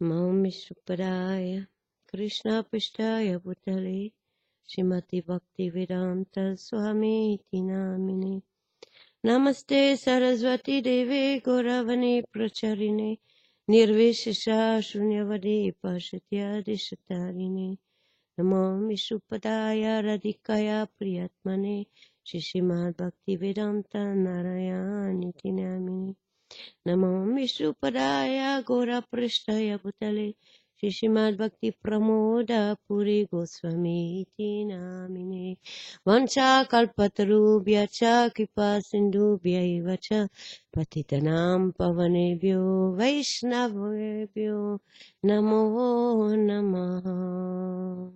Maumishupadaya Krishna Pishtaya Bhutale Shrimati Bhaktivedanta Swami Tinamini Namaste Saraswati Deve Gauravani Pracharine Nirvishesha Shunyavadi Pashatya Dishatarine Namo Mishupadaya Radhikaya Priyatmane Shishimad Bhaktivedanta Narayani Tinamini Namo Vishnupadaya Gora Prishtaya Bhutale Shishimad Bhakti Pramoda Puri Goswami Iti Namine Vancha Kalpatarubhya Cha Kripa Sindhubhya Vacha Patitanam Pavanebhyo Vaishnavebhyo Namo Namaha.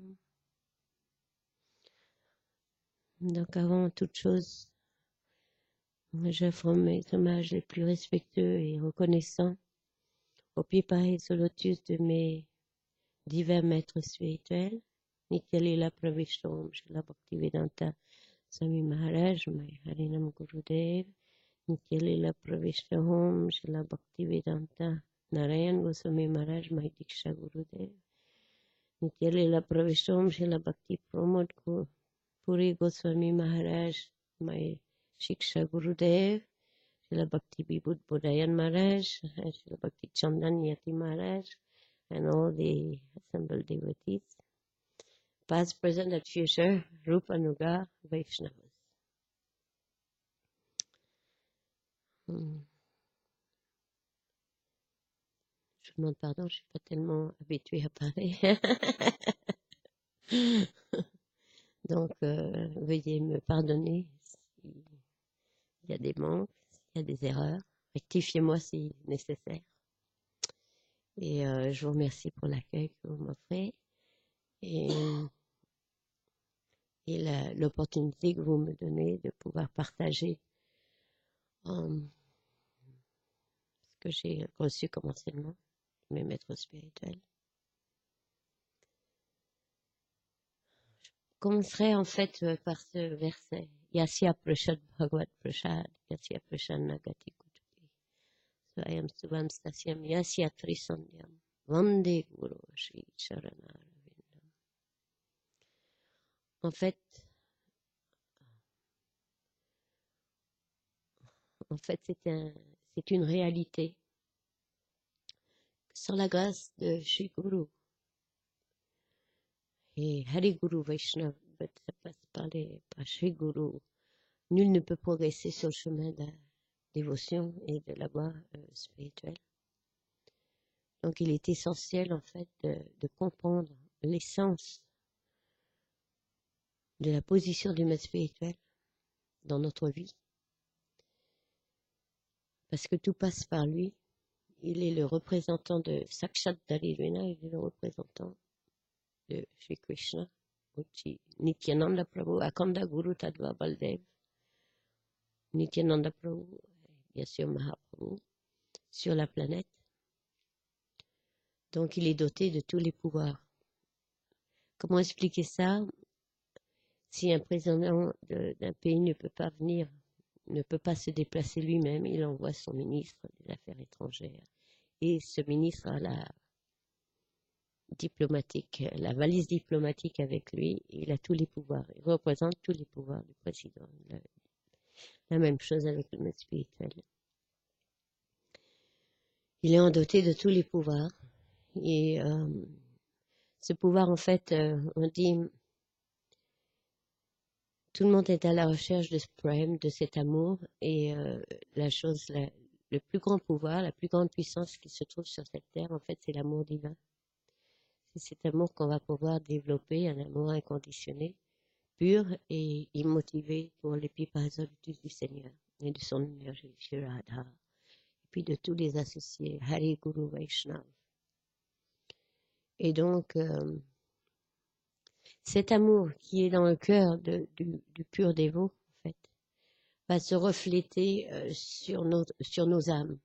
Donc avant toute chose, j'offre mes hommages les plus respectueux et reconnaissants au pied pareil sur lotus de mes divers maîtres spirituels, Nityalila Pravishtam, Srila Bhaktivedanta Swami Maharaj, my Harinam Gurudev, Nityalila Pravishtam, Srila Bhaktivedanta Narayan Goswami Maharaj, my Diksha Gurudev, Nityalila Pravishtam, Srila Bhakti Pramod Puri Goswami Maharaj, my Shiksha Gurudev, Srila Bhakti Vibhud Bodayan Maharaj, Srila Bhakti Chandan Yati Maharaj, and all the assembled devotees, past, present, and future, Rupa Nuga Vaishnavas. Je vous demande pardon, je ne suis pas tellement habituée à parler. Donc, veuillez me pardonner s'il y a des manques, s'il y a des erreurs. Rectifiez-moi si nécessaire. Et je vous remercie pour l'accueil que vous m'offrez et l'opportunité que vous me donnez de pouvoir partager ce que j'ai reçu comme enseignement de mes maîtres spirituels. Je commencerai en fait par ce verset. Yasya prashad bhagavad prashad, yasya prashad nagati kutubi. Swayam subham stasyam yasya trisandhyam. Vande guru shri charanarvindam. En fait, c'est une réalité. Sans la grâce de Shri Guru et Hari Guru Vaishnava, ça passe par Shri Guru, nul ne peut progresser sur le chemin de la dévotion et de la voie spirituelle. Donc il est essentiel en fait de comprendre l'essence de la position du maître spirituel dans notre vie. Parce que tout passe par lui. Il est le représentant de Sakshat Dalivena, il est le représentant de Shri Krishna, Nityananda Prabhu, Akanda Guru Tadva Baldev, Nityananda Prabhu, bien sûr Mahaprabhu, sur la planète. Donc il est doté de tous les pouvoirs. Comment expliquer ça? Si un président d'un pays ne peut pas venir, ne peut pas se déplacer lui-même, il envoie son ministre des Affaires étrangères. Et ce ministre a la valise diplomatique avec lui, il a tous les pouvoirs, il représente tous les pouvoirs du président. La même chose avec le maître spirituel. Il est doté de tous les pouvoirs, et ce pouvoir, en fait, on dit, tout le monde est à la recherche de ce prème, de cet amour, et le plus grand pouvoir, la plus grande puissance qui se trouve sur cette terre, en fait, c'est l'amour divin. C'est cet amour qu'on va pouvoir développer, un amour inconditionnel, pur et immotivé pour les plus absolues du Seigneur et de son énergie, Shri Radha, et puis de tous les associés, Hari Guru Vaishnava. Et donc, cet amour qui est dans le cœur du pur dévot, en fait, va se refléter sur nos âmes,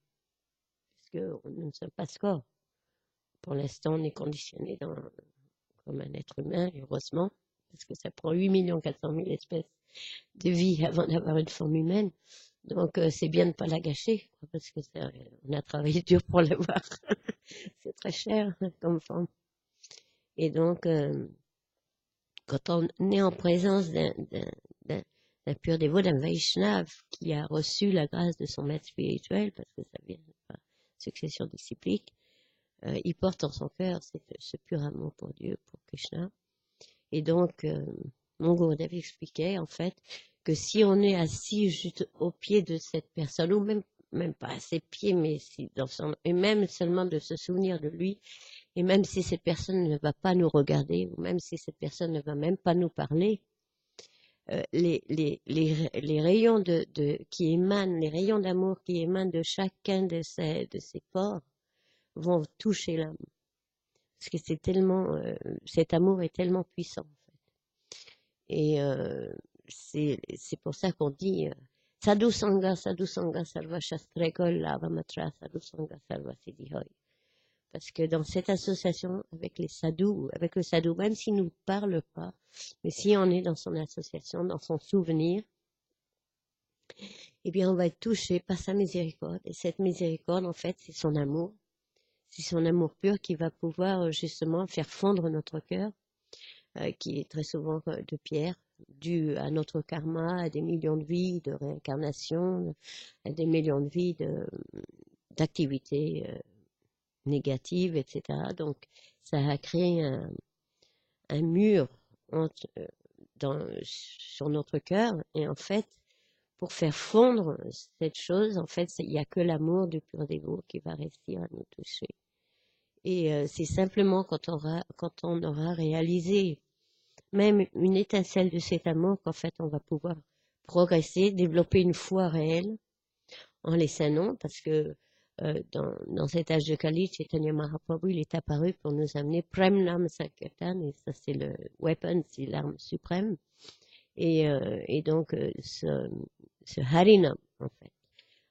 parce que nous ne sommes pas ce corps. Pour l'instant, on est conditionné comme un être humain, heureusement, parce que ça prend 8 400 000 espèces de vie avant d'avoir une forme humaine. Donc, c'est bien de ne pas la gâcher, parce que on a travaillé dur pour l'avoir. C'est très cher comme forme. Et donc, quand on est en présence d'un pur dévot, d'un Vaishnav qui a reçu la grâce de son maître spirituel, parce que ça vient par succession disciplique, il porte en son cœur ce pur amour pour Dieu, pour Krishna. Et donc, mon Gurudev expliquait en fait que si on est assis juste au pied de cette personne, ou même pas à ses pieds, mais si et même seulement de se souvenir de lui, et même si cette personne ne va pas nous regarder, ou même si cette personne ne va même pas nous parler, les rayons qui émanent, les rayons d'amour qui émanent de chacun de ces pores vont toucher l'âme. Parce que cet amour est tellement puissant. En fait. Et c'est pour ça qu'on dit Sadhu Sangha Sarva Shastrekol Lava Matra Sadhu Sangha Sarva Siddhihoy. Parce que dans cette association avec les sadhus, avec le sadhu, même s'il ne nous parle pas, mais si on est dans son association, dans son souvenir, eh bien on va être touché par sa miséricorde. Et cette miséricorde, en fait, c'est son amour. C'est son amour pur qui va pouvoir justement faire fondre notre cœur, qui est très souvent de pierre, dû à notre karma, à des millions de vies de réincarnation, à des millions de vies d'activités négatives, etc. Donc, ça a créé un mur sur notre cœur. Et en fait, pour faire fondre cette chose, en fait, il n'y a que l'amour du pur dévot qui va réussir à nous toucher. Et c'est simplement quand on aura réalisé même une étincelle de cet amour qu'en fait on va pouvoir progresser, développer une foi réelle en les saints noms, parce que dans cet âge de Kali, Chaitanya Mahaprabhu, il est apparu pour nous amener Prem Nam Sankirtan, et ça c'est le weapon, c'est l'arme suprême, et donc ce Harinam, en fait.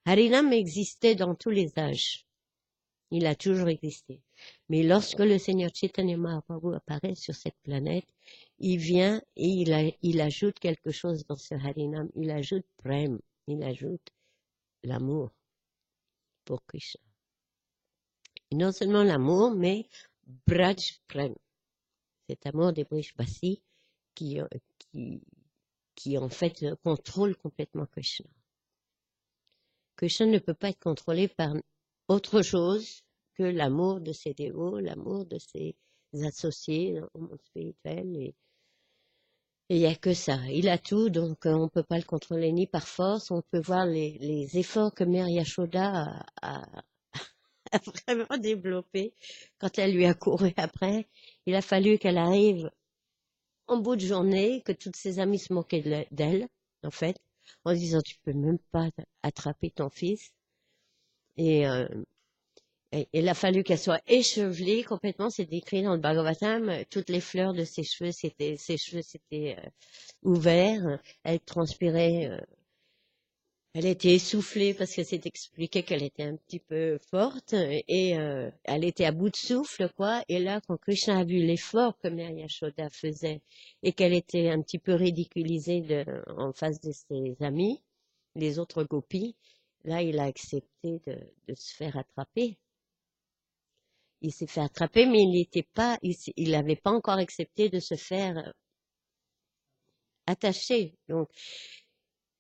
Harinam existait dans tous les âges. Il a toujours existé. Mais lorsque le Seigneur Chaitanya Mahaprabhu apparaît sur cette planète, il vient et il ajoute quelque chose dans ce Harinam. Il ajoute Prem, il ajoute l'amour pour Krishna. Et non seulement l'amour, mais Braj Prem, cet amour des Brishbasi qui en fait contrôle complètement Krishna. Krishna ne peut pas être contrôlé par autre chose que l'amour de ses dévots, l'amour de ses associés au monde spirituel. Et il n'y a que ça. Il a tout, donc on ne peut pas le contrôler ni par force. On peut voir les efforts que Mère Yashoda a vraiment développés quand elle lui a couru après. Il a fallu qu'elle arrive en bout de journée, que toutes ses amies se moquaient d'elle, en fait, en disant « tu peux même pas attraper ton fils ». Et il a fallu qu'elle soit échevelée complètement, c'est décrit dans le Bhagavatam, toutes les fleurs de ses cheveux s'étaient ouverts, elle transpirait, elle était essoufflée parce que c'est expliqué qu'elle était un petit peu forte et elle était à bout de souffle, quoi. Et là, quand Krishna a vu l'effort que Mère Yashoda faisait et qu'elle était un petit peu ridiculisée en face de ses amis, les autres gopis, là, il a accepté de se faire attraper. Il s'est fait attraper, mais il n'avait pas encore accepté de se faire attacher. Donc,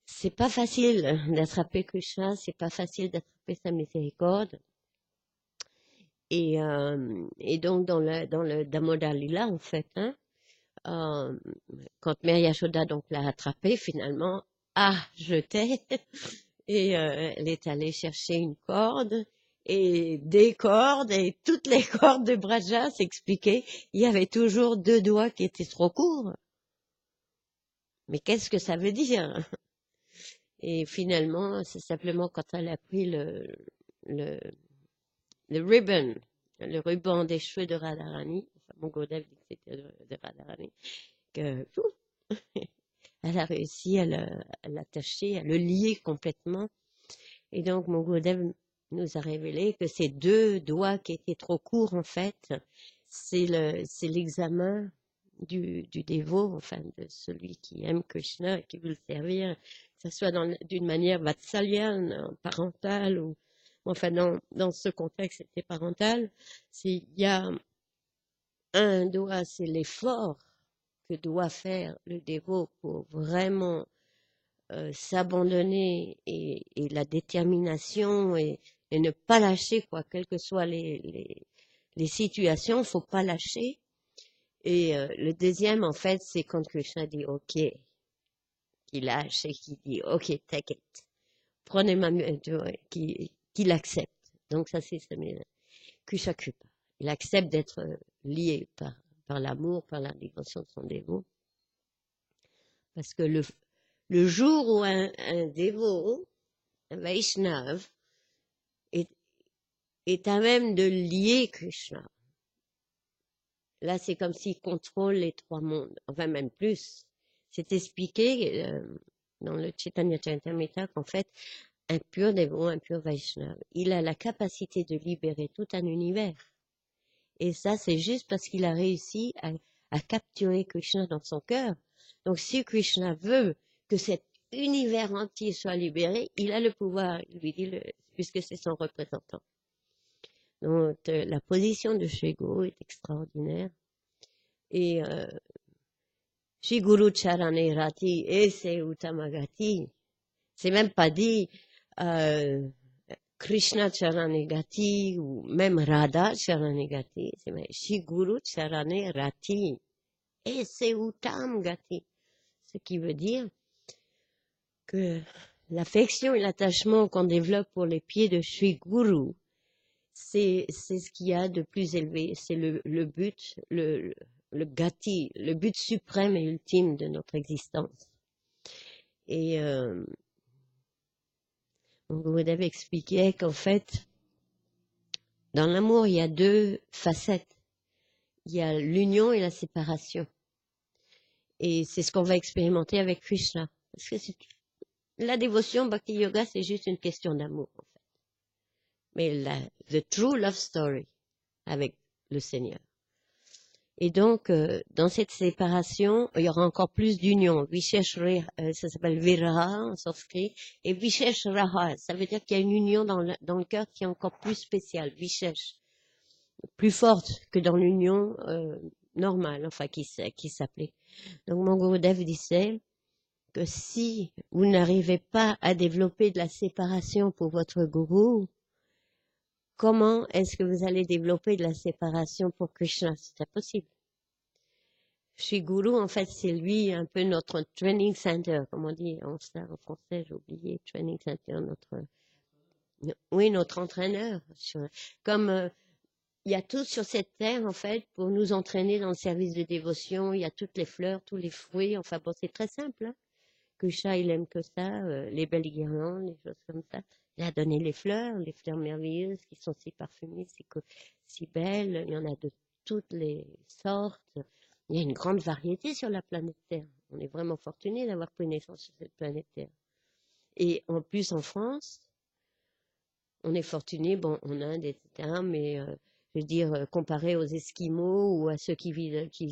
c'est pas facile d'attraper Krishna, c'est pas facile d'attraper sa miséricorde. Et donc, dans le Damodar Lila, en fait, quand Mère Yashoda donc l'a attrapé, finalement, jeté, et elle est allée chercher une corde, et des cordes, et toutes les cordes de Braja s'expliquaient, il y avait toujours 2 doigts qui étaient trop courts. Mais qu'est-ce que ça veut dire? Et finalement, c'est simplement quand elle a pris le ruban des cheveux de Radharani, enfin, mon Gurudev dit que c'était de Radharani, que elle a réussi à l'attacher, à le lier complètement. Et donc, mon Gurudev nous a révélé que ces 2 doigts qui étaient trop courts, en fait, c'est l'examen du dévot, enfin, de celui qui aime Krishna et qui veut le servir, que ce soit d'une manière vatsalya, parentale, ou enfin dans ce contexte c'était parental, il y a c'est l'effort que doit faire le dévot pour vraiment s'abandonner et la détermination et ne pas lâcher, quoi, quelles que soient les situations, faut pas lâcher. Et le deuxième, en fait, c'est quand Krishna dit OK, qu'il lâche et qu'il dit OK, take it, prenez ma main, qu'il accepte. Donc ça, c'est Krishna Kripa. Il accepte d'être lié par l'amour, par la dévotion de son dévot. Parce que le jour où un dévot, un Vaishnav, est à même de lier Krishna, là c'est comme s'il contrôle les trois mondes, enfin même plus. C'est expliqué dans le Chaitanya Charitamrita qu'en fait, un pur dévot, un pur Vaishnav, il a la capacité de libérer tout un univers. Et ça, c'est juste parce qu'il a réussi à capturer Krishna dans son cœur. Donc si Krishna veut que cet univers entier soit libéré, il a le pouvoir, il lui dit, puisque c'est son représentant. Donc la position de Shri Guru est extraordinaire. Et Shri Guru Charane Rati et c'est Uttamagati. C'est même pas dit Krishna Charane Gati ou même Radha Charane Gati. C'est Shri Guru Charane Rati et c'est Uttam Gati. Ce qui veut dire que l'affection et l'attachement qu'on développe pour les pieds de Shri Guru, c'est ce qu'il y a de plus élevé. C'est le but, le gati, le but suprême et ultime de notre existence. Et Gurudev expliquait qu'en fait, dans l'amour, il y a deux facettes. Il y a l'union et la séparation. Et c'est ce qu'on va expérimenter avec Krishna. Parce que la dévotion, Bhakti Yoga, c'est juste une question d'amour, en fait. Mais the true love story avec le Seigneur. Et donc, dans cette séparation, il y aura encore plus d'union. Vishesh ça s'appelle Viraha en sanskrit, et Vishesh Raha, ça veut dire qu'il y a une union dans le cœur qui est encore plus spéciale, Vishesh, plus forte que dans l'union normale, enfin qui s'appelait. Donc mon Gurudev disait que si vous n'arrivez pas à développer de la séparation pour votre gourou, comment est-ce que vous allez développer de la séparation pour Krishna? C'est impossible. Shri Guru, en fait, c'est lui un peu notre training center, comme on dit en français, j'ai oublié, training center, notre entraîneur. Comme il y a tout sur cette terre, en fait, pour nous entraîner dans le service de dévotion, il y a toutes les fleurs, tous les fruits, enfin bon, c'est très simple, hein. Krishna, il aime que ça, les belles guirlandes, les choses comme ça. Il a donné les fleurs merveilleuses qui sont si parfumées, si belles. Il y en a de toutes les sortes. Il y a une grande variété sur la planète Terre. On est vraiment fortunés d'avoir pris naissance sur cette planète Terre. Et en plus, en France, on est fortunés, bon, en Inde, etc., mais je veux dire, comparé aux Esquimaux ou à ceux qui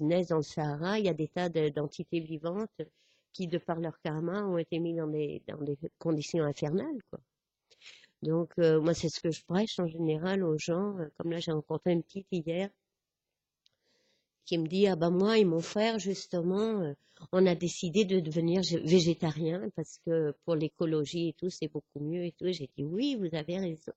naissent dans le Sahara, il y a des tas d'entités vivantes qui, de par leur karma, ont été mis dans des conditions infernales, quoi. Donc, moi, c'est ce que je prêche en général aux gens. Comme là, j'ai rencontré une petite hier qui me dit, ah ben moi et mon frère, justement, on a décidé de devenir végétarien parce que pour l'écologie et tout, c'est beaucoup mieux et tout. J'ai dit, oui, vous avez raison.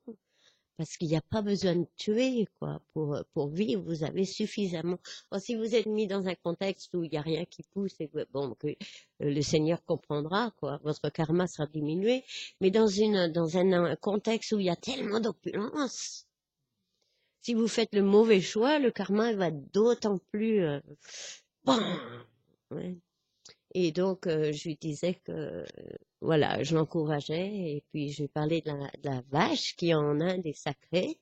Parce qu'il n'y a pas besoin de tuer, quoi, pour vivre. Vous avez suffisamment. Or, si vous êtes mis dans un contexte où il n'y a rien qui pousse, et que le Seigneur comprendra, quoi, votre karma sera diminué. Mais dans un contexte où il y a tellement d'opulence, si vous faites le mauvais choix, le karma va d'autant plus. Bon, ouais. Et donc, je lui disais que, voilà, je l'encourageais, et puis je lui parlais de la vache qui en Inde est sacrée,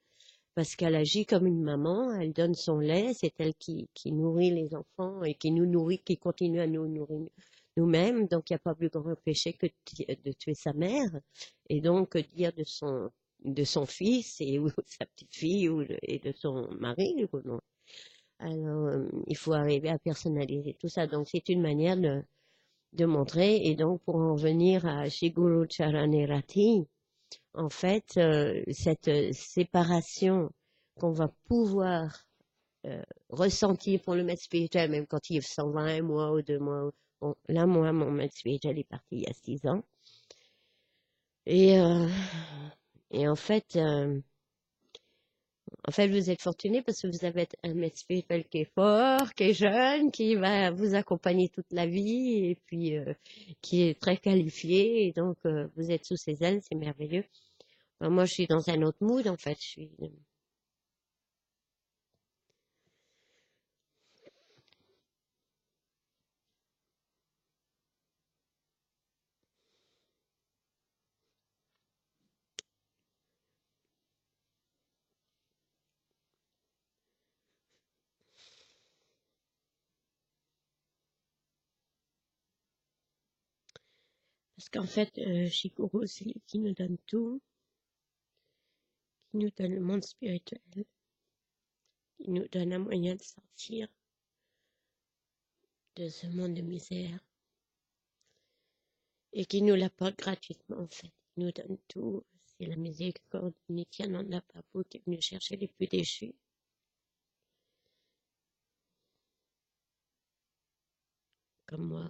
parce qu'elle agit comme une maman, elle donne son lait, c'est elle qui nourrit les enfants et qui nous nourrit, qui continue à nous nourrir nous-mêmes, donc il n'y a pas plus grand péché que de tuer sa mère, et donc dire de son fils ou sa petite fille et de son mari, non. Alors, il faut arriver à personnaliser tout ça, donc c'est une manière de montrer. Et donc, pour en venir à Shri Guru Charane Rati, en fait, cette séparation qu'on va pouvoir ressentir pour le maître spirituel, même quand il s'en va 1 mois ou 2 mois. Bon, là, moi, mon maître spirituel est parti il y a 6 ans. Et, en fait, vous êtes fortuné parce que vous avez un maître spirituel qui est fort, qui est jeune, qui va vous accompagner toute la vie et puis qui est très qualifié. Et donc, vous êtes sous ses ailes, c'est merveilleux. Enfin, moi, je suis dans un autre mood, en fait. Parce qu'en fait, Shikoro, c'est lui qui nous donne tout, qui nous donne le monde spirituel, qui nous donne un moyen de sortir de ce monde de misère et qui nous l'apporte gratuitement, en fait. Il nous donne tout. C'est la miséricorde Nityananda Prabhu qui est venu chercher les plus déchus. Comme moi.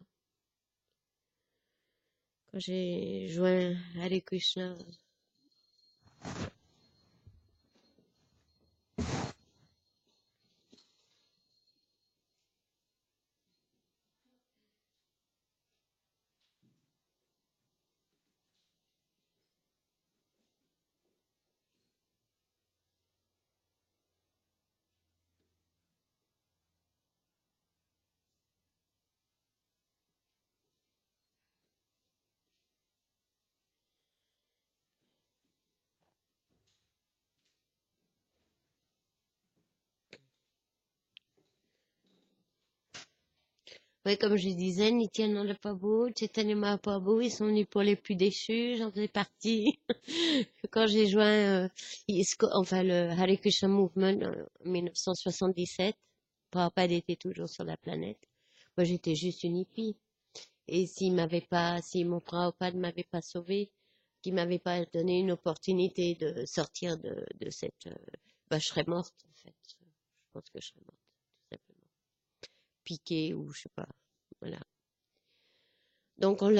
Quand j'ai joint Hare Krishna, ouais, comme je disais, Nityananda Prabhu, Chaitanya Mahaprabhu, ils sont venus pour les plus déchus, j'en faisais partie. Quand j'ai joint le Hare Krishna Movement en 1977, Prabhupada était toujours sur la planète. Moi, j'étais juste une hippie. Et si mon Prabhupada ne m'avait pas sauvé, qu'il m'avait pas donné une opportunité de sortir de cette, je serais morte, en fait. Je pense que je serais morte, tout simplement. Piquée ou je sais pas. Voilà. Donc on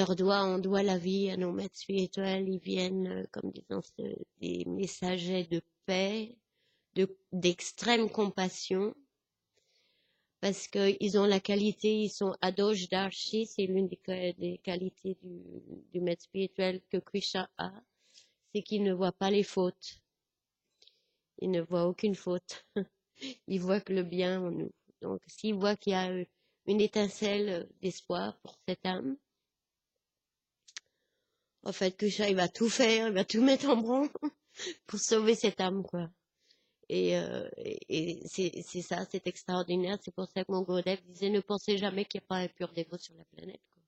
doit la vie à nos maîtres spirituels. Ils viennent, comme disons, des messagers de paix, d'extrême compassion, parce qu'ils ont la qualité, ils sont Adosh Darshi, c'est l'une des qualités du maître spirituel que Krishna a, c'est qu'il ne voit pas les fautes. Il ne voit aucune faute. Il voit que le bien en nous. Donc s'il voit qu'il y a une étincelle d'espoir pour cette âme, en fait, Krishna, il va tout faire, il va tout mettre en branle pour sauver cette âme, quoi. Et c'est ça, c'est extraordinaire. C'est pour ça que mon Gurudev disait, ne pensez jamais qu'il n'y a pas un pur dévot sur la planète, quoi.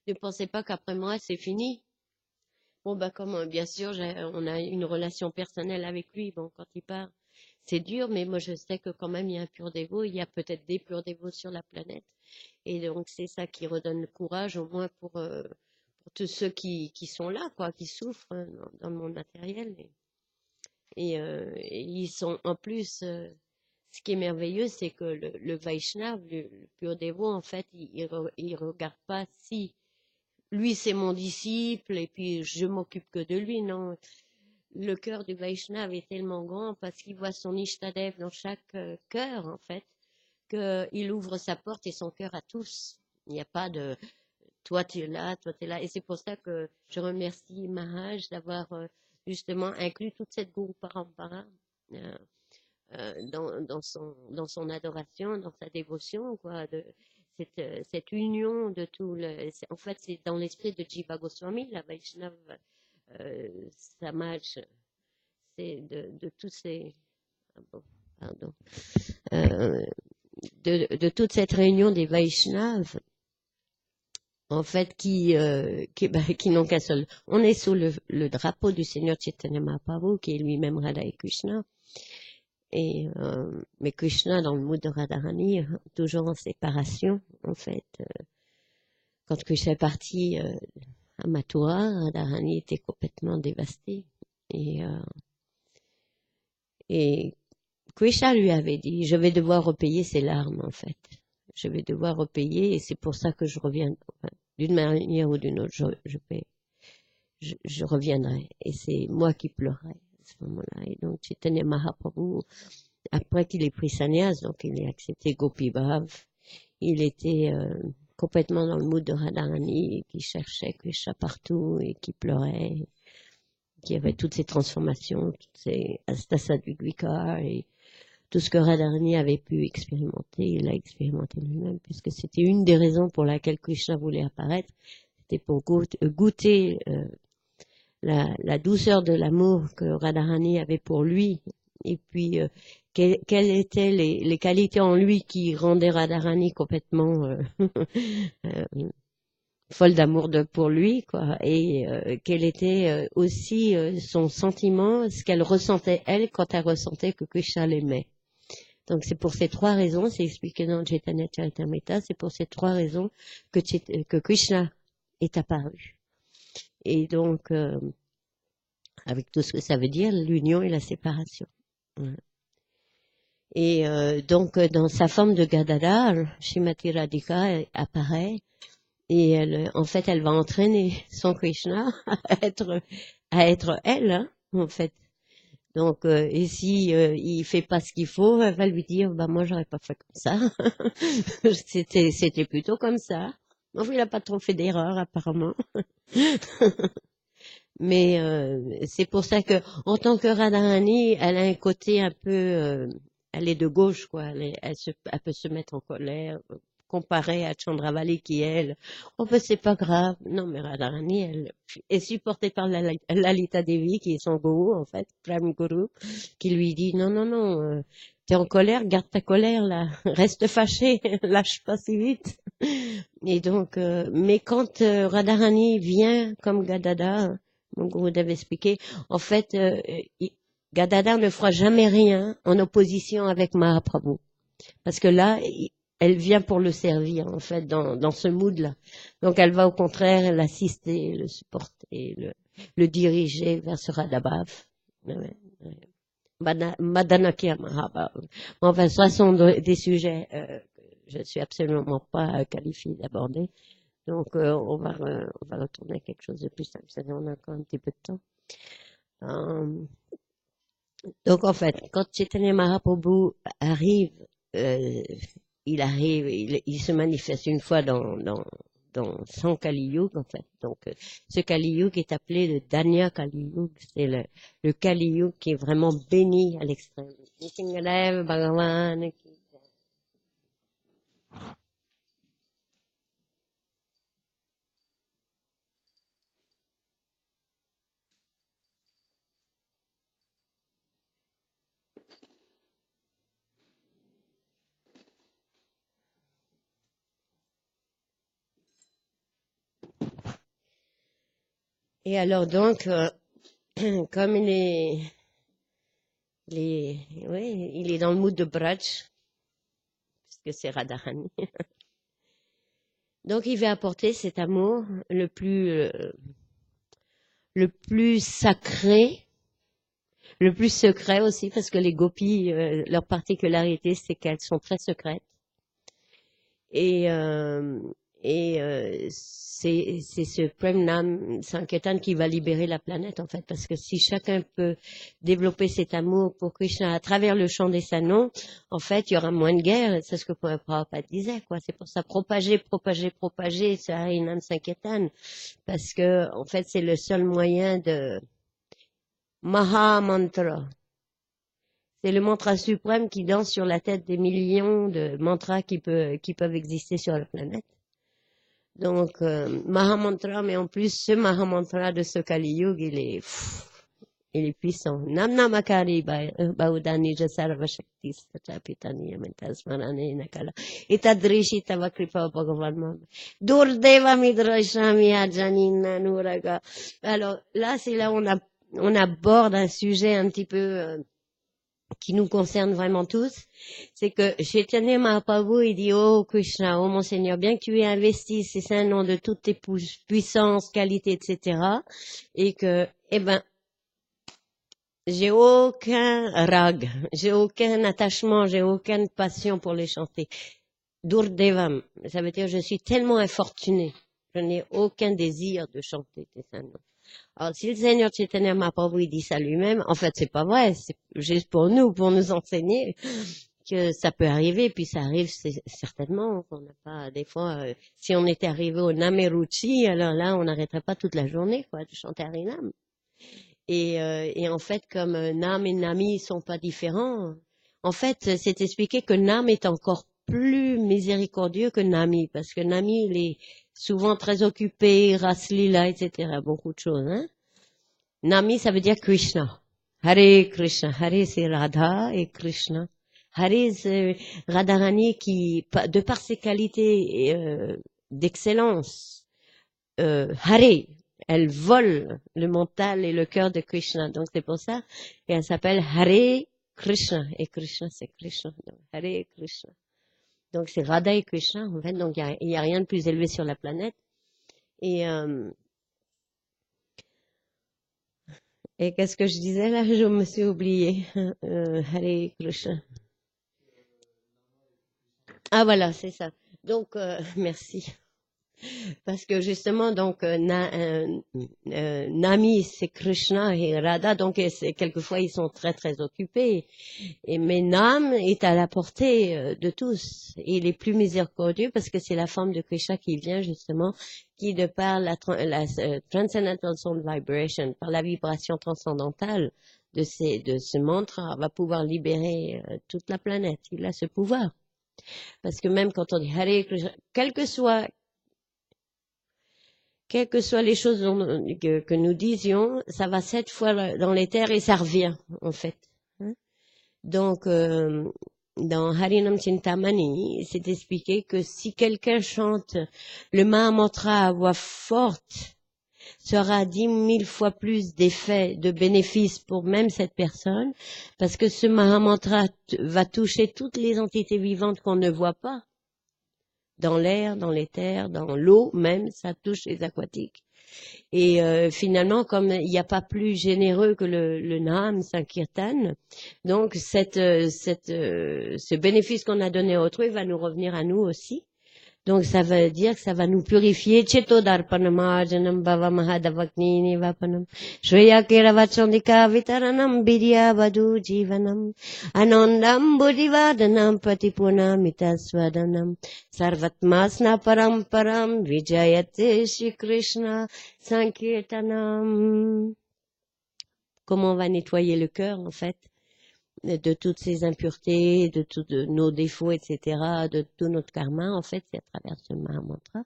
Ne pensez pas qu'après moi, c'est fini. Bon, comme bien sûr, on a une relation personnelle avec lui. Bon, quand il part, c'est dur, mais moi, je sais que quand même, il y a un pur dévot. Il y a peut-être des purs dévots sur la planète. Et donc, c'est ça qui redonne le courage, au moins pour tous ceux qui sont là, quoi, qui souffrent dans le monde matériel. Et ils sont, en plus, ce qui est merveilleux, c'est que le Vaishnav, le pur dévot, en fait, il regarde pas si lui c'est mon disciple et puis je m'occupe que de lui, non. Le cœur du Vaishnav est tellement grand parce qu'il voit son Ishtadev dans chaque cœur, en fait, qu'il ouvre sa porte et son cœur à tous. Il n'y a pas de toi tu es là, toi tu es là. Et c'est pour ça que je remercie Maharaj d'avoir justement inclus toute cette Guru Parampara dans son adoration, dans sa dévotion, quoi, de cette union de tout le. En fait, c'est dans l'esprit de Jiva Goswami, la Vaishnav Samaj, c'est de tous ces. Ah bon, pardon. Euh, de toute cette réunion des Vaishnavas, en fait, qui n'ont qu'un seul. On est sous le drapeau du Seigneur Chaitanya Mahaprabhu, qui est lui-même Radha et Krishna. Mais Krishna, dans le mood de Radharani, toujours en séparation, en fait. Quand Krishna est parti, à Mathura, Radharani était complètement dévastée. Et Krishna lui avait dit, je vais devoir repayer ses larmes, en fait. Je vais devoir repayer, et c'est pour ça que je reviens. Enfin, d'une manière ou d'une autre, je reviendrai. Et c'est moi qui pleurerai à ce moment-là. Et donc, Chaitanya Mahaprabhu, après qu'il ait pris sannyas, donc il a accepté Gopi Bhav, il était complètement dans le mood de Radharani, qui cherchait Krishna partout et qui pleurait, qui avait toutes ces transformations, toutes ces Astasadvika et tout ce que Radharani avait pu expérimenter, il l'a expérimenté lui-même, puisque c'était une des raisons pour laquelle Krishna voulait apparaître, c'était pour goûter la douceur de l'amour que Radharani avait pour lui, et puis quelles étaient les qualités en lui qui rendaient Radharani complètement folle d'amour pour lui, quoi, et quel était aussi son sentiment, ce qu'elle ressentait elle quand elle ressentait que Krishna l'aimait. Donc c'est pour ces trois raisons, c'est expliqué dans Chaitanya Charitamrita, c'est pour ces trois raisons que Krishna est apparu. Et donc, avec tout ce que ça veut dire, l'union et la séparation. Et donc, dans sa forme de Gadadhar, Srimati Radhika apparaît, et elle, en fait, elle va entraîner son Krishna à être elle, hein, en fait. Donc, et si il fait pas ce qu'il faut, elle va lui dire, bah moi j'aurais pas fait comme ça. C'était plutôt comme ça. Enfin, il a pas trop fait d'erreur apparemment. Mais c'est pour ça que, en tant que Radharani, elle a un côté un peu, elle est de gauche, quoi. Elle peut se mettre en colère, comparée à Chandravali qui elle, oh ben c'est pas grave. Non, mais Radharani, elle est supportée par Lalita Devi qui est son gourou en fait, Prime Guru, qui lui dit non, t'es en colère, garde ta colère là, reste fâché, lâche pas si vite. Et donc, mais quand Radharani vient comme Gadadhar, mon gourou avait expliqué, en fait, Gadadhar ne fera jamais rien en opposition avec Mahaprabhu. Parce que là, elle vient pour le servir, en fait, dans ce mood-là. Donc, elle va au contraire l'assister, le supporter, le diriger vers ce Radhabhav. Madanakia Mahabhav. Enfin, ce sont des sujets que je suis absolument pas qualifiée d'aborder. Donc, on va retourner à quelque chose de plus simple. On a encore un petit peu de temps. Donc, en fait, quand Chaitanya Mahaprabhu arrive, il se manifeste une fois dans son Kali Yuga, en fait. Donc, ce Kali Yuga est appelé le Danya Kali Yuga. C'est le Kali Yuga qui est vraiment béni à l'extrême. Bhagavan. Et alors donc, comme il est dans le mood de Braj, puisque c'est Radharani. Donc il va apporter cet amour le plus sacré, le plus secret aussi, parce que les gopis, leur particularité, c'est qu'elles sont très secrètes. Et c'est ce Prem Sankirtan qui va libérer la planète, en fait, parce que si chacun peut développer cet amour pour Krishna à travers le chant des sanons, en fait, il y aura moins de guerre, c'est ce que Prabhupada disait, quoi. C'est pour ça, propager ce Harinam Sankirtan, parce que, en fait, c'est le seul moyen de Maha Mantra. C'est le mantra suprême qui danse sur la tête des millions de mantras qui peuvent exister sur la planète. Donc, Mahamantra, mais en plus, ce Mahamantra de ce Kali Yuga, il est puissant. Nam Namakari Baudani Jasarva Shakti Satapitani Yamentasmarane Nakala. Itadrishi Tavakripa Bhagavan. Durdeva Midrashami Ajanina Nuraga. Alors, là, c'est là où on aborde un sujet un petit peu qui nous concerne vraiment tous, c'est que Chaitanya Mahaprabhu, il dit, oh Krishna, oh mon Seigneur, bien que tu aies investi ces saints noms de toutes tes puissances, qualités, etc., et que, eh ben, j'ai aucun rag, j'ai aucun attachement, j'ai aucune passion pour les chanter. Durdevam, ça veut dire je suis tellement infortuné, je n'ai aucun désir de chanter tes saints noms. Alors, si le Seigneur Chaitanya Mahaprabhu dit ça lui-même, en fait, c'est pas vrai, c'est juste pour nous enseigner que ça peut arriver, puis ça arrive certainement, qu'on n'a pas, des fois, si on était arrivé au Nameruchi, alors là, on n'arrêterait pas toute la journée, quoi, de chanter Harinam. Et en fait, comme Nam et Nami sont pas différents, en fait, c'est expliqué que Nam est encore plus miséricordieux que Nami, parce que Nami, il est souvent très occupé, Raslila, etc., beaucoup de choses, hein. Nami, ça veut dire Krishna. Hare Krishna. Hare, c'est Radha et Krishna. Hare, c'est Radharani qui, de par ses qualités d'excellence, Hare, elle vole le mental et le cœur de Krishna. Donc c'est pour ça qu'elle s'appelle Hare Krishna. Et Krishna, c'est Krishna. Donc, Hare Krishna. Donc c'est Radha et Krishna, en fait. Donc il y a rien de plus élevé sur la planète. Et qu'est-ce que je disais là? Je me suis oubliée. Hare Krishna. Ah voilà, c'est ça. Donc, merci. Parce que justement, donc, Nami, c'est Krishna et Radha, donc quelquefois ils sont très très occupés. Mais Nam est à la portée de tous. Et il est plus miséricordieux parce que c'est la forme de Krishna qui vient justement, qui de par la Transcendental Soul Vibration, par la vibration transcendantale de ce mantra, va pouvoir libérer toute la planète. Il a ce pouvoir. Parce que même quand on dit Hare Krishna, quelles que soient les choses que nous disions, ça va 7 fois dans les terres et ça revient, en fait. Hein? Donc, dans Harinam Chintamani, c'est expliqué que si quelqu'un chante le Mahamantra à voix forte, ça aura 10 000 fois plus d'effets, de bénéfices pour même cette personne, parce que ce Mahamantra va toucher toutes les entités vivantes qu'on ne voit pas. Dans l'air, dans les terres, dans l'eau même, ça touche les aquatiques. Et finalement, comme il n'y a pas plus généreux que le Nam Sankirtan, donc ce bénéfice qu'on a donné à autrui va nous revenir à nous aussi. Donc ça veut dire que ça va nous purifier. Chetodarpanam ajanam bhava mahadavagni nivapanam shreya keravachandika vitaranam vidya vadu jivanam anandam buddhivadanam patipunam itasvadanam sarvatmasna param vijayate Shri Krishna Sankirtanam. Comment on va nettoyer le cœur en fait de toutes ces impuretés, de tous nos défauts, etc., de tout notre karma, en fait, c'est à travers ce Mahamantra.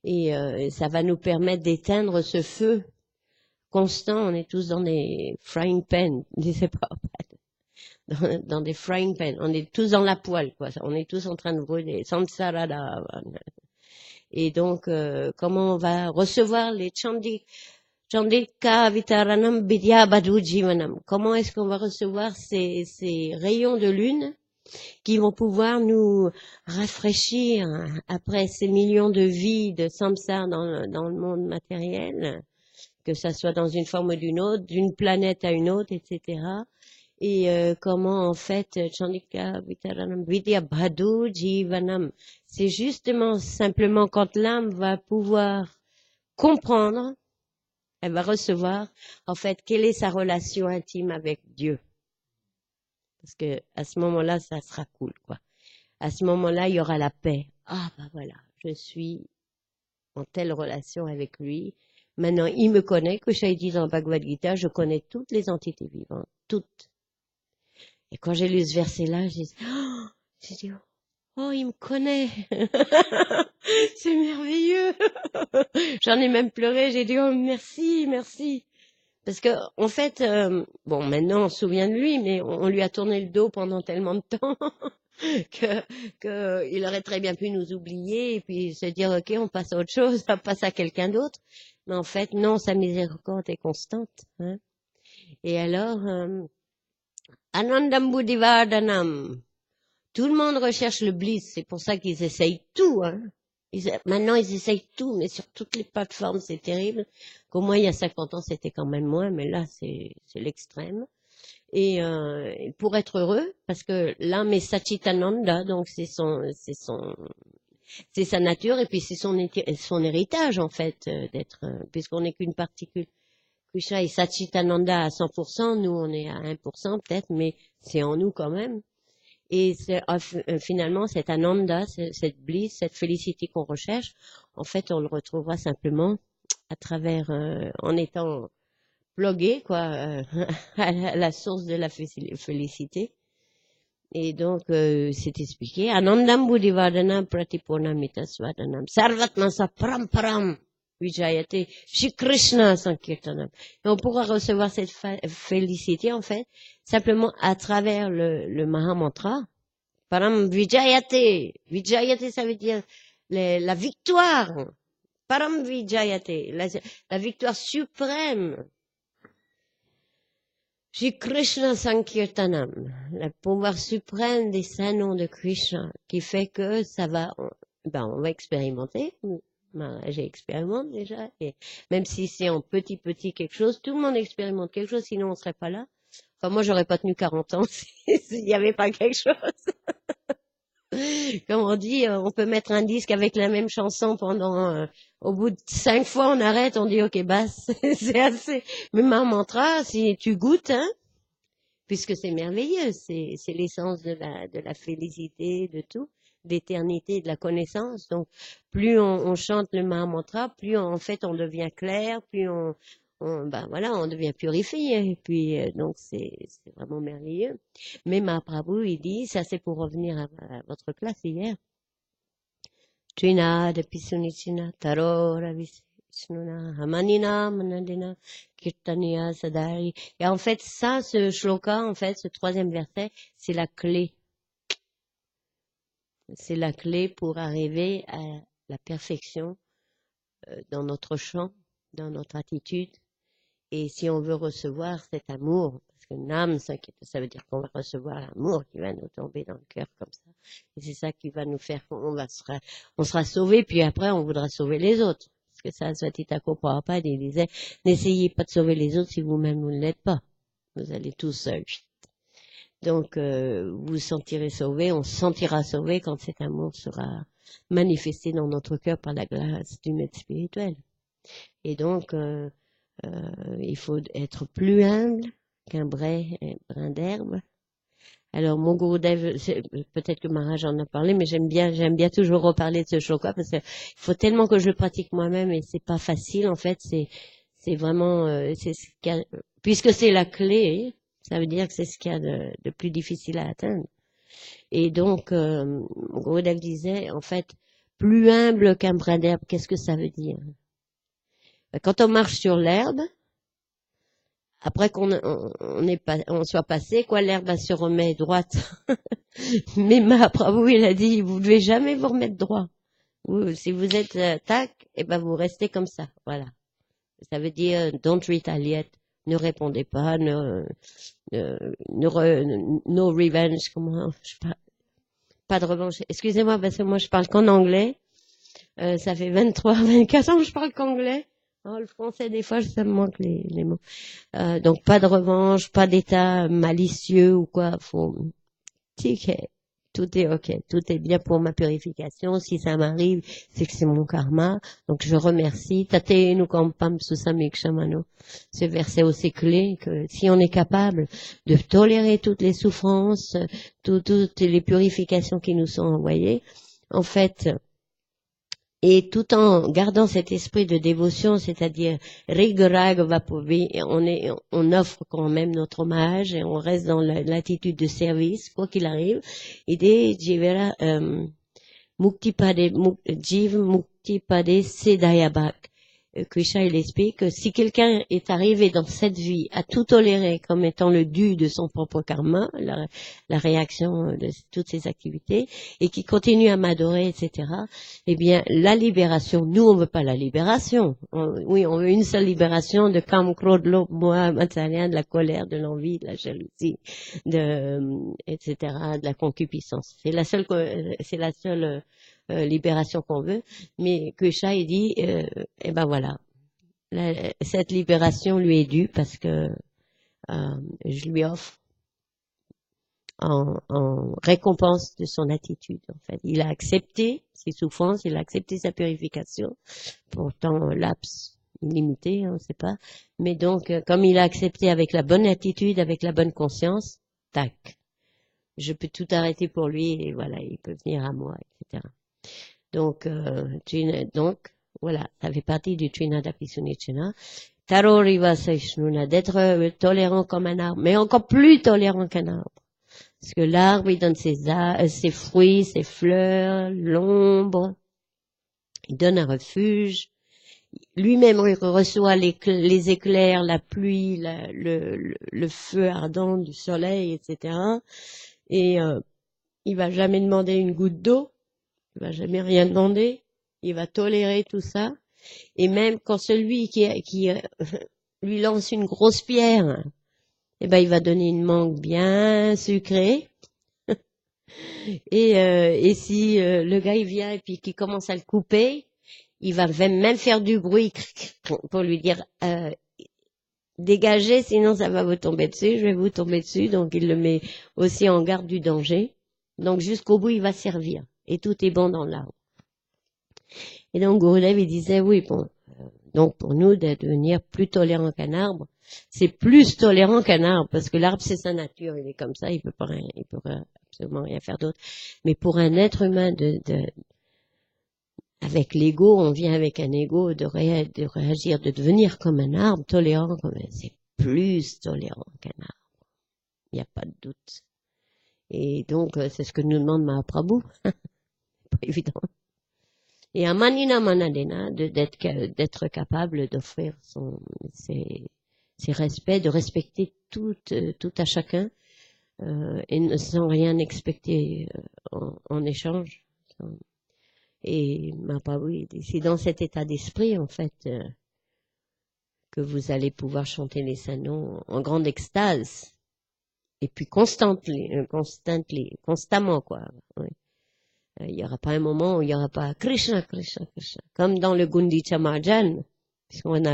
Et ça va nous permettre d'éteindre ce feu constant. On est tous dans des frying pans, je sais pas, dans des frying pans. On est tous dans la poêle, quoi. On est tous en train de brûler. Samsarada. Et donc, comment on va recevoir les Chandika Vitaranam Vidya Badu Jivanam. Comment est-ce qu'on va recevoir ces rayons de lune qui vont pouvoir nous rafraîchir après ces millions de vies de samsara dans le monde matériel, que ça soit dans une forme ou d'une autre, d'une planète à une autre, etc. Et comment en fait Chandika Vitaranam Vidya Badu Jivanam. C'est justement simplement quand l'âme va pouvoir comprendre, elle va recevoir, en fait, quelle est sa relation intime avec Dieu. Parce que à ce moment-là, ça sera cool, quoi. À ce moment-là, il y aura la paix. Ah, bah voilà, je suis en telle relation avec lui. Maintenant, il me connaît, que j'ai dit dans Bhagavad Gita, je connais toutes les entités vivantes, toutes. Et quand j'ai lu ce verset-là, j'ai dit, oh, il me connaît. C'est merveilleux. J'en ai même pleuré. J'ai dit, oh, merci, merci. Parce que, en fait, bon, maintenant on se souvient de lui, mais on lui a tourné le dos pendant tellement de temps que il aurait très bien pu nous oublier et puis se dire, ok, on passe à autre chose, on passe à quelqu'un d'autre. Mais en fait, non, sa miséricorde est constante. Hein. Et alors, Anandambudivardhanam. Tout le monde recherche le bliss, c'est pour ça qu'ils essayent tout. Hein. Maintenant, ils essayent tout, mais sur toutes les plateformes, c'est terrible. Qu'au moins, il y a 50 ans, c'était quand même moins, mais là, c'est l'extrême. Et pour être heureux, parce que l'âme est Satchitananda, donc c'est sa nature, et puis c'est son héritage, en fait, d'être, puisqu'on n'est qu'une particule. Krishna est Satchitananda à 100%, nous, on est à 1% peut-être, mais c'est en nous quand même. Et finalement, cet ananda, cette bliss, cette félicité qu'on recherche, en fait, on le retrouvera simplement à travers, en étant plugué, quoi, à la source de la félicité. Et donc, c'est expliqué. Anandam buddhivardhanam pratipurnamita svadanam sarvatmasa paramparam vijayate Shri Krishna sankirtanam. Et on pourra recevoir cette félicité, en fait, simplement à travers le Mahamantra. Param vijayate. Vijayate, ça veut dire la victoire. Param vijayate. La victoire suprême. Shri Krishna Sankirtanam, le pouvoir suprême des saints noms de Krishna, qui fait que ça va, on va expérimenter. J'ai expérimenté déjà, et même si c'est en petit quelque chose, tout le monde expérimente quelque chose, sinon on serait pas là. Enfin, moi, j'aurais pas tenu 40 ans s'il n'y avait pas quelque chose. Comme on dit, on peut mettre un disque avec la même chanson pendant, au bout de 5 fois, on arrête, on dit, ok, c'est assez. Mais ma mantra, si tu goûtes, hein, puisque c'est merveilleux, c'est l'essence de la félicité, de tout, d'éternité, de la connaissance. Donc, plus on chante le Mahamantra, plus en fait on devient clair, plus on devient purifié. Et puis, donc c'est vraiment merveilleux. Mais Mahaprabhu, il dit, ça c'est pour revenir à votre classe hier. Trina de Pisunichina, Taro Ravisnuna, Hamanina, Manandina, Kirtaniya, Sadari. Et en fait, ça, ce shloka, en fait, ce troisième verset, c'est la clé. C'est la clé pour arriver à la perfection dans notre chant, dans notre attitude. Et si on veut recevoir cet amour, parce que Nam, ça veut dire qu'on va recevoir l'amour qui va nous tomber dans le cœur comme ça. Et c'est ça qui va nous faire, on sera sauvé, puis après on voudra sauver les autres. Parce que ça, Swatitako Prabhupada, il disait, n'essayez pas de sauver les autres si vous-même vous ne l'êtes pas. Vous allez tout seul. Donc, vous vous sentirez sauvé, on se sentira sauvé quand cet amour sera manifesté dans notre cœur par la grâce du maître spirituel. Et donc, il faut être plus humble qu'un brin d'herbe. Alors, mon Gurudev, peut-être que Maharaj en a parlé, mais j'aime bien toujours reparler de ce shloka parce qu'il faut tellement que je le pratique moi-même et c'est pas facile, en fait, c'est vraiment, puisque c'est la clé, ça veut dire que c'est ce qu'il y a de plus difficile à atteindre. Et donc, mon Gurudev disait, en fait, plus humble qu'un brin d'herbe, qu'est-ce que ça veut dire? Quand on marche sur l'herbe, après qu'on soit passé, quoi, l'herbe se remet droite. Mais Mahaprabhu, il a dit, vous ne devez jamais vous remettre droit. Si vous êtes tac, vous restez comme ça. Voilà. Ça veut dire, don't retaliate. Ne répondez pas, no revenge, pas de revanche. Excusez-moi, parce que moi, je parle qu'en anglais. Ça fait 24 ans que je parle qu'anglais. Oh, le français, des fois, ça me manque les mots. Donc, pas de revanche, pas d'état malicieux ou quoi. Tout est ok. Tout est bien pour ma purification. Si ça m'arrive, c'est que c'est mon karma. Donc, je remercie. Tate nu kampam susamikshamanou. Ce verset aussi clé que si on est capable de tolérer toutes les souffrances, toutes les purifications qui nous sont envoyées, en fait, et tout en gardant cet esprit de dévotion, c'est-à-dire Rigorag Vapovi, on offre quand même notre hommage et on reste dans l'attitude de service, quoi qu'il arrive. Idée Jivera Muktipade Jiv Muktipade Sedayabak. Krishna, il explique que si quelqu'un est arrivé dans cette vie à tout tolérer comme étant le dû de son propre karma, la réaction de toutes ses activités, et qui continue à m'adorer, etc., eh bien, la libération, nous, on veut pas la libération. Oui, on veut une seule libération de Kam, Krodh, Lobh, Moha, Matsarya, de la colère, de l'envie, de la jalousie, etc., de la concupiscence. C'est la seule libération qu'on veut, mais Krishna, il dit, eh ben voilà, cette libération lui est due parce que je lui offre en récompense de son attitude. En fait, il a accepté ses souffrances, il a accepté sa purification, pourtant laps illimité, on ne sait pas, mais donc comme il a accepté avec la bonne attitude, avec la bonne conscience, tac, je peux tout arrêter pour lui et voilà, il peut venir à moi, etc. Donc, voilà, ça fait partie du Trinada Pisunichena. Taro Riva Saishnuna, d'être tolérant comme un arbre, mais encore plus tolérant qu'un arbre. Parce que l'arbre, il donne ses fruits, ses fleurs, l'ombre, il donne un refuge. Lui-même reçoit les éclairs, la pluie, le feu ardent du soleil, etc. Et il va jamais demander une goutte d'eau. Il va jamais rien demander, il va tolérer tout ça, et même quand celui qui lui lance une grosse pierre, eh ben il va donner une mangue bien sucrée, et si le gars il vient et puis qu'il commence à le couper, il va même faire du bruit pour lui dire dégagez, sinon ça va vous tomber dessus, je vais vous tomber dessus, donc il le met aussi en garde du danger, donc jusqu'au bout il va servir, et tout est bon dans l'arbre. Et donc Gurudev, il disait, oui, bon, donc pour nous, de devenir plus tolérant qu'un arbre, c'est plus tolérant qu'un arbre, parce que l'arbre, c'est sa nature, il est comme ça, il peut absolument rien faire d'autre. Mais pour un être humain, avec l'ego, on vient avec un ego de réagir, de devenir comme un arbre, tolérant c'est plus tolérant qu'un arbre. Il n'y a pas de doute. Et donc, c'est ce que nous demande Mahaprabhu. Pas évident. Et à Manina Manadena, d'être capable d'offrir ses respects, de respecter tout à chacun, et sans rien expecter en échange. Et Mahaprabhu, c'est dans cet état d'esprit, en fait, que vous allez pouvoir chanter les saints noms en grande extase. Et puis constamment, quoi. Oui. Il n'y aura pas un moment où il n'y aura pas Krishna, Krishna, Krishna. Comme dans le Gundicha Marjan, puisqu'on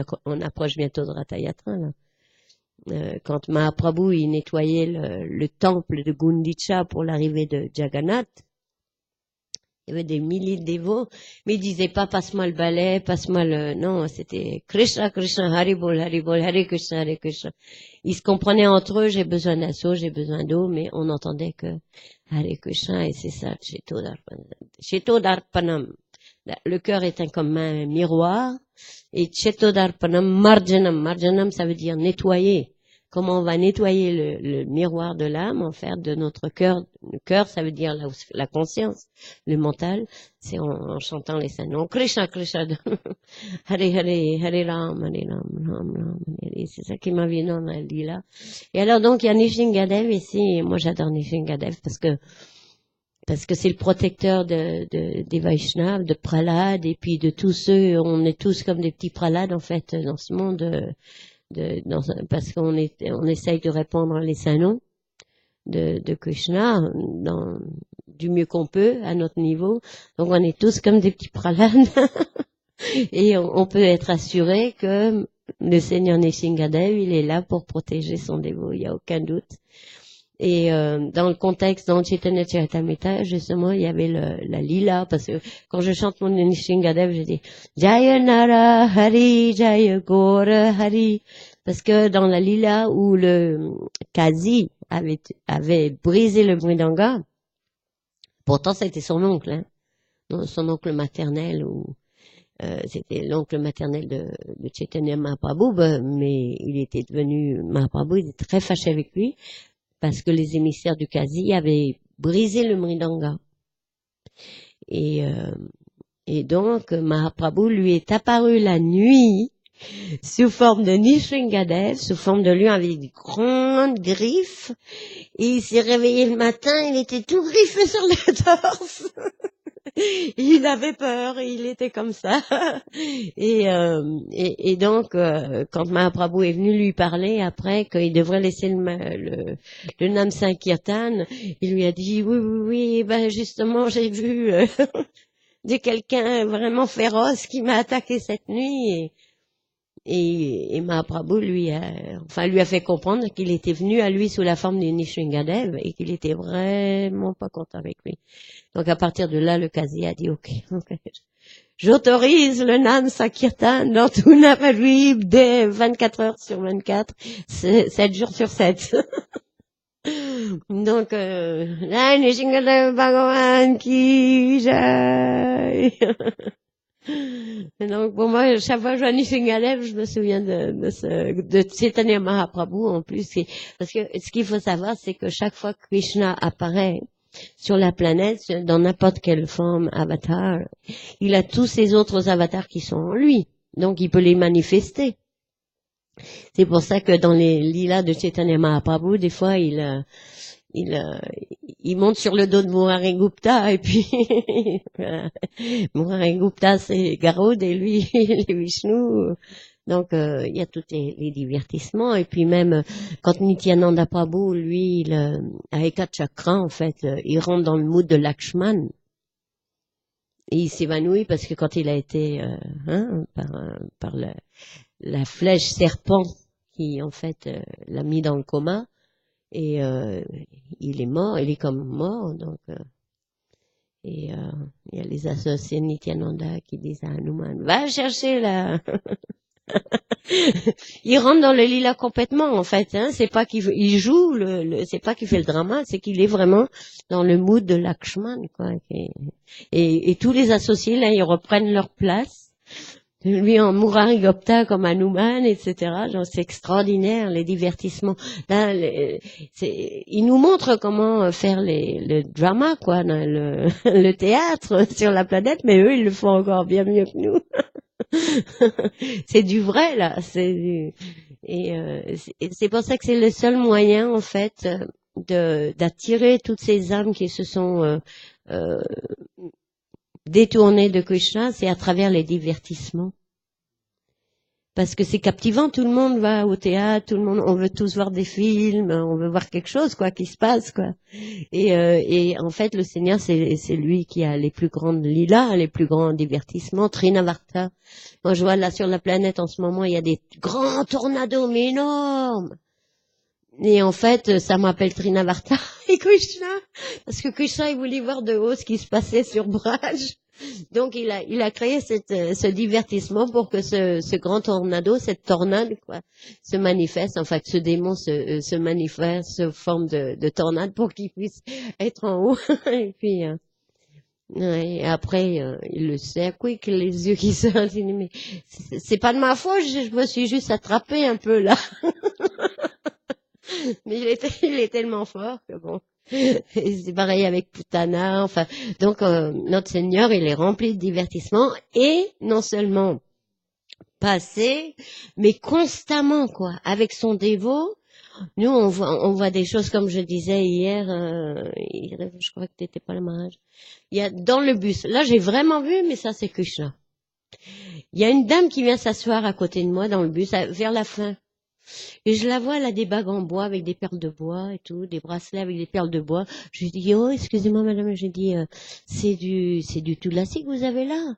approche bientôt de Ratha Yatra, là. Quand Mahaprabhu il nettoyait le temple de Gundicha pour l'arrivée de Jagannath, il y avait des milliers de dévots, mais il disait pas passe-moi le balai, passe-moi non, c'était Krishna, Krishna, Haribol, Haribol, Hare Krishna, Hare Krishna. Ils se comprenaient entre eux, j'ai besoin d'un seau, j'ai besoin d'eau, mais on entendait que Hare Krishna, et c'est ça, Chetodarpanam. Le cœur est comme un miroir, et Chetodarpanam, Marjanam, ça veut dire nettoyer. Comment on va nettoyer le miroir de l'âme, en fait, de notre cœur. Le cœur, ça veut dire la conscience. Le mental, c'est en chantant les saints noms. Krishna, Krishna, Hare Hare, Hare Ram, Hare Ram, Ram Ram, Hare. C'est ça qui m'a vu dans la lila. Et alors donc, il y a Nishingadev ici, et moi j'adore Nishingadev parce que c'est le protecteur des Vaishnavas, de Prahlad, et puis de tous ceux, on est tous comme des petits Prahlad, en fait, dans ce monde, parce qu'on essaye de répandre les saints noms de Krishna du mieux qu'on peut à notre niveau. Donc on est tous comme des petits Prahlad et on peut être assuré que le Seigneur Nishingadev, il est là pour protéger son dévot, il n'y a aucun doute. Et dans le contexte, dans le Chaitanya Charitamrita, justement, il y avait la lila, parce que quand je chante mon Nishingadev, je dis Jaya Nara Hari, Jaya Gora Hari, parce que dans la lila où le Kazi avait brisé le Mridanga, pourtant c'était son oncle, hein, son oncle maternel, c'était l'oncle maternel de Chaitanya Mahaprabhu, mais il était devenu Mahaprabhu, il était très fâché avec lui, parce que les émissaires du Kazi avaient brisé le Mridanga. Et Et donc, Mahaprabhu lui est apparu la nuit sous forme de Nrsingadev, sous forme de lion avec des grandes griffes. Et il s'est réveillé le matin, il était tout griffé sur le torse. Il avait peur, il était comme ça. Et donc, quand Mahaprabhu est venu lui parler après qu'il devrait laisser le Nam Sankirtan, il lui a dit oui, ben justement j'ai vu de quelqu'un vraiment féroce qui m'a attaqué cette nuit. Et Mahaprabhu lui a fait comprendre qu'il était venu à lui sous la forme d'une Nrsingadev et qu'il était vraiment pas content avec lui. Donc à partir de là, le Kazi a dit ok, j'autorise le Nam Sankirtan dans tout Navadvip dès 24 heures sur 24, 7 jours sur 7. Donc la Nrsingadev Bhagavan ki jai. Donc pour moi, chaque fois que je vois Nrsingadev, je me souviens de Chaitanya Mahaprabhu en plus. Parce que ce qu'il faut savoir, c'est que chaque fois que Krishna apparaît sur la planète, dans n'importe quelle forme avatar, il a tous ces autres avatars qui sont en lui. Donc il peut les manifester. C'est pour ça que dans les lilas de Chaitanya Mahaprabhu, des fois, il monte sur le dos de Murari Gupta et puis Murari Gupta c'est Garud et lui il est Vishnu. Donc il y a tous les divertissements et puis même quand Nityananda Prabhu lui à Eka Chakra en fait il rentre dans le mood de Lakshman et il s'évanouit parce que quand il a été par la flèche serpent qui en fait l'a mis dans le coma. Et il est mort, il est comme mort, donc il y a les associés de Nityananda qui disent à Hanuman, va chercher là. Il rentre dans le lila complètement en fait, hein. C'est pas qu'il joue, c'est pas qu'il fait le drama, c'est qu'il est vraiment dans le mood de Lakshman, quoi. Et tous les associés là, ils reprennent leur place. Lui en Murari Gupta comme Hanuman, etc. Genre, c'est extraordinaire, les divertissements. Là, il nous montre comment faire le drama, quoi, dans le théâtre sur la planète, mais eux, ils le font encore bien mieux que nous. C'est du vrai, là. C'est pour ça que c'est le seul moyen, en fait, d'attirer toutes ces âmes qui se sont détournées de Krishna, c'est à travers les divertissements. Parce que c'est captivant, tout le monde va au théâtre, tout le monde, on veut tous voir des films, on veut voir quelque chose, quoi, qui se passe, quoi. Et en fait, le Seigneur, c'est lui qui a les plus grandes lilas, les plus grands divertissements, Trinavarta. Moi, je vois là sur la planète en ce moment, il y a des grands tornados, mais énormes. Et en fait, ça m'appelle Trinavarta et Krishna, parce que Krishna, il voulait voir de haut ce qui se passait sur Braj. Donc il a créé ce divertissement pour que ce grand tornado, cette tornade, quoi, se manifeste, enfin que ce démon se manifeste sous forme de tornade pour qu'il puisse être en haut. Et puis et après il le sait, oui, que les yeux qui sortent, mais c'est pas de ma faute, je me suis juste attrapé un peu là. Mais il est tellement fort que bon. C'est pareil avec Putana, enfin. Donc, notre Seigneur, il est rempli de divertissement et non seulement passé, mais constamment, quoi. Avec son dévot, nous, on voit des choses comme je disais hier, je crois que t'étais pas le mariage. Il y a, dans le bus, là, j'ai vraiment vu, mais ça, c'est Krishna. Il y a une dame qui vient s'asseoir à côté de moi dans le bus, vers la fin. Et je la vois, elle a des bagues en bois avec des perles de bois et tout, des bracelets avec des perles de bois. Je lui dis, oh, excusez-moi, madame, j'ai dit, c'est du tulasi que vous avez là?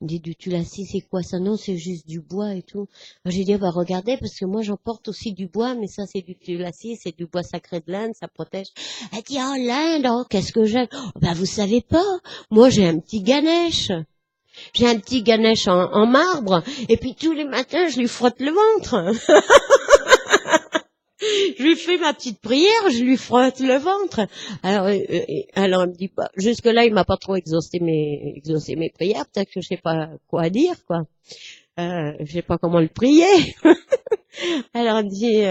Elle me dit, du tulasi, c'est quoi ça? Non, c'est juste du bois et tout. J'ai dit, bah, regardez, parce que moi, j'emporte aussi du bois, mais ça, c'est du tulasi, c'est du bois sacré de l'Inde, ça protège. Elle dit, oh, l'Inde, oh, qu'est-ce que j'aime? Oh, bah, vous savez pas. Moi, j'ai un petit Ganesh. J'ai un petit Ganesh en marbre, et puis tous les matins, je lui frotte le ventre. Je lui fais ma petite prière, je lui frotte le ventre. Alors elle me dit pas. Jusque là, il m'a pas trop exaucé mes prières. Peut-être que je sais pas quoi dire, quoi. Je sais pas comment le prier. Alors elle me dit,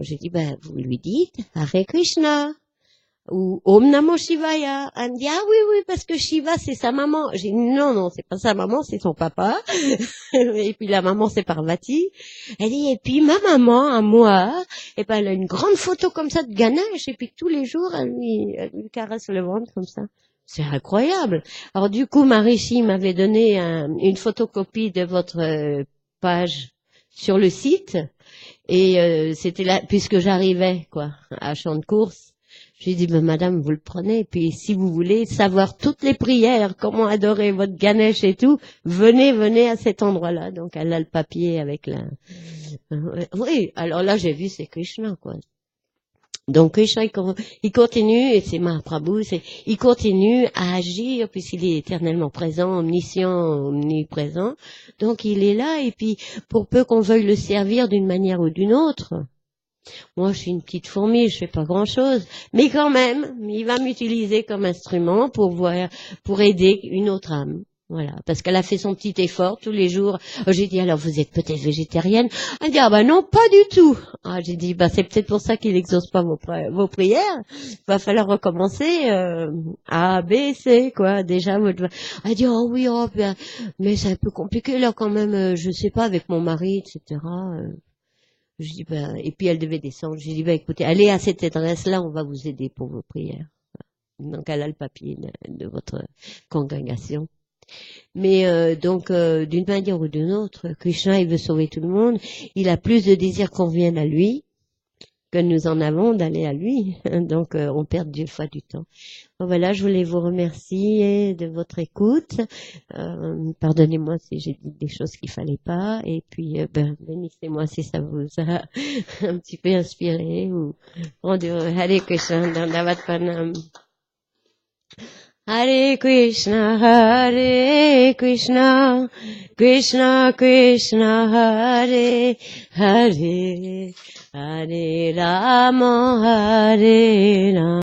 j'ai dit, bah vous lui dites Hare Krishna. ou Om Namo Shivaya. Elle me dit, ah oui, oui, parce que Shiva, c'est sa maman. J'ai dit, non, non, c'est pas sa maman, c'est son papa. Et puis la maman, c'est Parvati. Elle dit, et puis ma maman, à moi, et ben, elle a une grande photo comme ça de Ganesh, et puis tous les jours, elle lui caresse le ventre comme ça. C'est incroyable. Alors du coup, Marichi m'avait donné une photocopie de votre page sur le site, et c'était là, puisque j'arrivais, quoi, à champ de course. J'ai dit, ben, madame, vous le prenez, puis si vous voulez savoir toutes les prières, comment adorer votre Ganesh et tout, venez à cet endroit-là. Donc, elle a le papier avec la... Oui, alors là, j'ai vu, c'est Krishna, quoi. Donc, Krishna, il continue, et c'est Mahaprabhu, il continue à agir, puisqu'il est éternellement présent, omniscient, omniprésent. Donc, il est là, et puis, pour peu qu'on veuille le servir d'une manière ou d'une autre, moi, je suis une petite fourmi, je fais pas grand-chose, mais quand même, il va m'utiliser comme instrument pour aider une autre âme. Voilà, parce qu'elle a fait son petit effort tous les jours. J'ai dit, alors vous êtes peut-être végétarienne? Elle dit, ah ben non, pas du tout. Ah, j'ai dit, bah c'est peut-être pour ça qu'il n'exauce pas vos prières. Il va falloir recommencer A, B, C, quoi. Déjà, elle dit, oh oui, oh, ben, mais c'est un peu compliqué là quand même. Je sais pas, avec mon mari, etc. Je dis, ben, et puis elle devait descendre. Je dis, ben, écoutez, allez à cette adresse-là, on va vous aider pour vos prières. Donc, elle a le papier de votre congrégation. Mais donc, d'une manière ou d'une autre, Krishna, il veut sauver tout le monde. Il a plus de désir qu'on vienne à lui que nous en avons d'aller à lui. Donc, on perd 2 fois du temps. Bon, voilà, je voulais vous remercier de votre écoute. Pardonnez-moi si j'ai dit des choses qu'il fallait pas. Et puis, bénissez-moi si ça vous a un petit peu inspiré. Ou Hare Krishna, Dandavat Pranam. Hare Krishna, Krishna Krishna, Hare Hare, Hare Rama, Hare Rama.